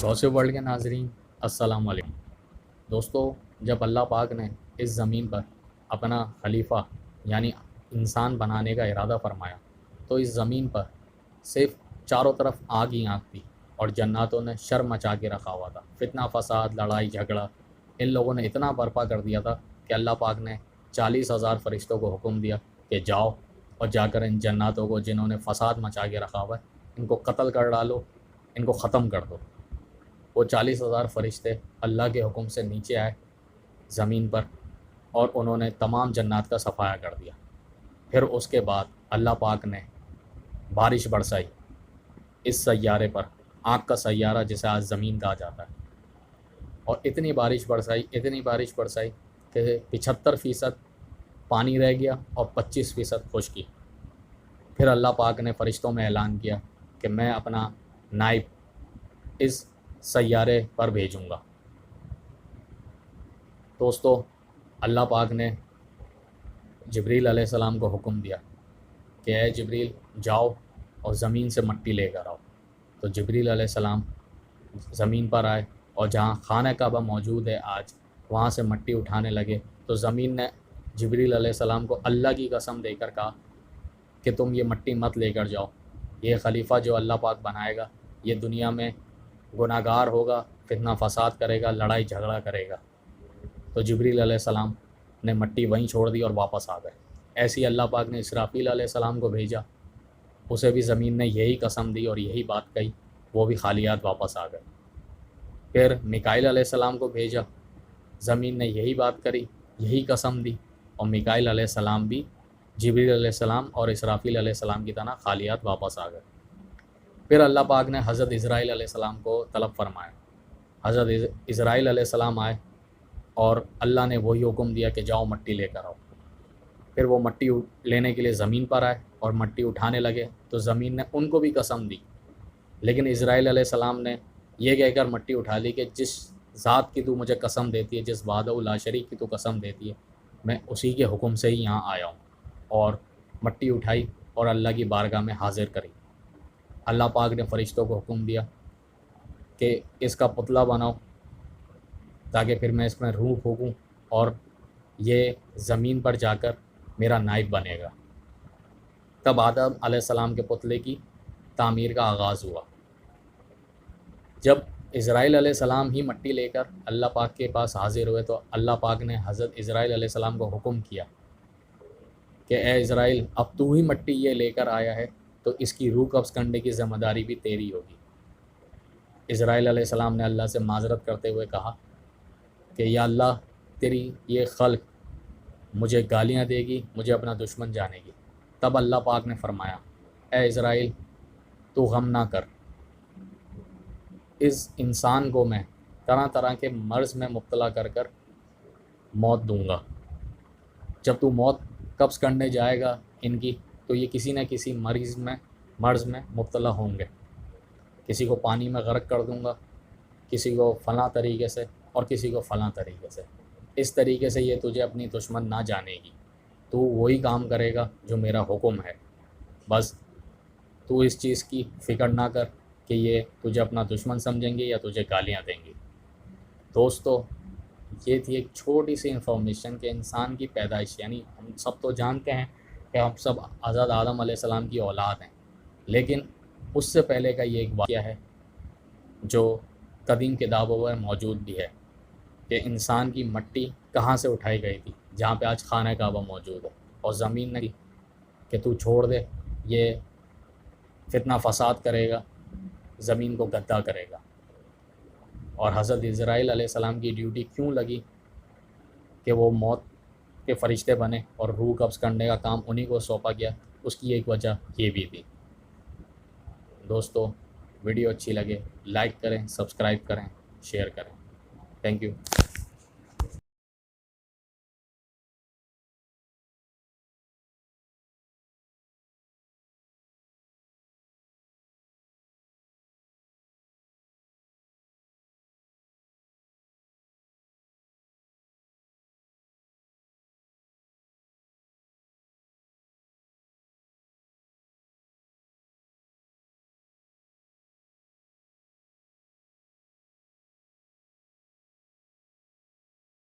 غوث world کے ناظرین السلام علیکم دوستو، جب اللہ پاک نے اس زمین پر اپنا خلیفہ یعنی انسان بنانے کا ارادہ فرمایا تو اس زمین پر صرف چاروں طرف آگ ہی آگ تھی اور جناتوں نے شر مچا کے رکھا ہوا تھا۔ فتنہ فساد، لڑائی جھگڑا ان لوگوں نے اتنا برپا کر دیا تھا کہ اللہ پاک نے 40,000 فرشتوں کو حکم دیا کہ جاؤ اور جا کر ان جناتوں کو جنہوں نے فساد مچا کے رکھا ہوا ہے ان کو قتل کر ڈالو، ان کو ختم کر دو۔ وہ 40,000 فرشتے اللہ کے حکم سے نیچے آئے زمین پر اور انہوں نے تمام جنات کا صفایا کر دیا۔ پھر اس کے بعد اللہ پاک نے بارش برسائی اس سیارے پر، آگ کا سیارہ جسے آج زمین کہا جاتا ہے، اور اتنی بارش برسائی کہ 75% پانی رہ گیا اور 25% خشکی۔ پھر اللہ پاک نے فرشتوں میں اعلان کیا کہ میں اپنا نائب اس سیارے پر بھیجوں گا۔ دوستو، اللہ پاک نے جبریل علیہ السلام کو حکم دیا کہ اے جبریل جاؤ اور زمین سے مٹی لے کر آؤ۔ تو جبریل علیہ السلام زمین پر آئے اور جہاں خانہ کعبہ موجود ہے آج، وہاں سے مٹی اٹھانے لگے تو زمین نے جبریل علیہ السلام کو اللہ کی قسم دے کر کہا کہ تم یہ مٹی مت لے کر جاؤ، یہ خلیفہ جو اللہ پاک بنائے گا یہ دنیا میں گناہ گار ہوگا، فتنہ فساد کرے گا، لڑائی جھگڑا کرے گا۔ تو جبریل علیہ السلام نے مٹی وہیں چھوڑ دی اور واپس آ گئے۔ ایسی اللہ پاک نے اسرافیل علیہ السلام کو بھیجا، اسے بھی زمین نے یہی قسم دی اور یہی بات کہی، وہ بھی خالیات واپس آ گئے۔ پھر میکائیل علیہ السلام کو بھیجا، زمین نے یہی بات کری، یہی قسم دی، اور میکائیل علیہ السلام بھی جبریل علیہ السلام اور اسرافیل علیہ السلام کی طرح خالیات واپس آ گئے۔ پھر اللہ پاک نے حضرت اسرائیل علیہ السلام کو طلب فرمایا۔ حضرت اسرائیل علیہ السلام آئے اور اللہ نے وہی حکم دیا کہ جاؤ مٹی لے کر آؤ۔ پھر وہ مٹی لینے کے لیے زمین پر آئے اور مٹی اٹھانے لگے تو زمین نے ان کو بھی قسم دی، لیکن اسرائیل علیہ السلام نے یہ کہہ کر مٹی اٹھا لی کہ جس ذات کی تو مجھے قسم دیتی ہے، جس وحدہ لا شریک کی تو قسم دیتی ہے، میں اسی کے حکم سے ہی یہاں آیا ہوں، اور مٹی اٹھائی اور اللہ کی بارگاہ میں حاضر کری۔ اللہ پاک نے فرشتوں کو حکم دیا کہ اس کا پتلا بناؤ تاکہ پھر میں اس میں روح پھونکوں اور یہ زمین پر جا کر میرا نائب بنے گا۔ تب آدم علیہ السلام کے پتلے کی تعمیر کا آغاز ہوا۔ جب اسرائیل علیہ السلام ہی مٹی لے کر اللہ پاک کے پاس حاضر ہوئے تو اللہ پاک نے حضرت اسرائیل علیہ السلام کو حکم کیا کہ اے اسرائیل، اب تو ہی مٹی یہ لے کر آیا ہے تو اس کی روح قبض کرنے کی ذمہ داری بھی تیری ہوگی۔ اسرائیل علیہ السلام نے اللہ سے معذرت کرتے ہوئے کہا کہ یا اللہ، تیری یہ خلق مجھے گالیاں دے گی، مجھے اپنا دشمن جانے گی۔ تب اللہ پاک نے فرمایا اے اسرائیل، تو غم نہ کر، اس انسان کو میں طرح طرح کے مرض میں مبتلا کر کر موت دوں گا۔ جب تو موت قبض کرنے جائے گا ان کی تو یہ کسی نہ کسی مرض میں مبتلا ہوں گے۔ کسی کو پانی میں غرق کر دوں گا، کسی کو فلاں طریقے سے اور کسی کو فلاں طریقے سے۔ اس طریقے سے یہ تجھے اپنی دشمن نہ جانے گی، تو وہی کام کرے گا جو میرا حکم ہے۔ بس تو اس چیز کی فکر نہ کر کہ یہ تجھے اپنا دشمن سمجھیں گے یا تجھے گالیاں دیں گے۔ دوستو، یہ تھی ایک چھوٹی سی انفارمیشن کہ انسان کی پیدائش، یعنی ہم سب تو جانتے ہیں کہ ہم سب حضرت آدم علیہ السلام کی اولاد ہیں، لیکن اس سے پہلے کا یہ ایک واقعہ ہے جو قدیم کتابوں میں موجود بھی ہے کہ انسان کی مٹی کہاں سے اٹھائی گئی تھی، جہاں پہ آج خانہ کعبہ موجود ہے، اور زمین نے کہ تو چھوڑ دے، یہ فتنہ فساد کرے گا، زمین کو گدا کرے گا۔ اور حضرت اسرائیل علیہ السلام کی ڈیوٹی کیوں لگی کہ وہ موت کے فرشتے بنے اور روح قبض کرنے کا کام انہی کو سونپا گیا، اس کی ایک وجہ یہ بھی تھی۔ دوستو، ویڈیو اچھی لگے لائک کریں، سبسکرائب کریں، شیئر کریں۔ Thank you.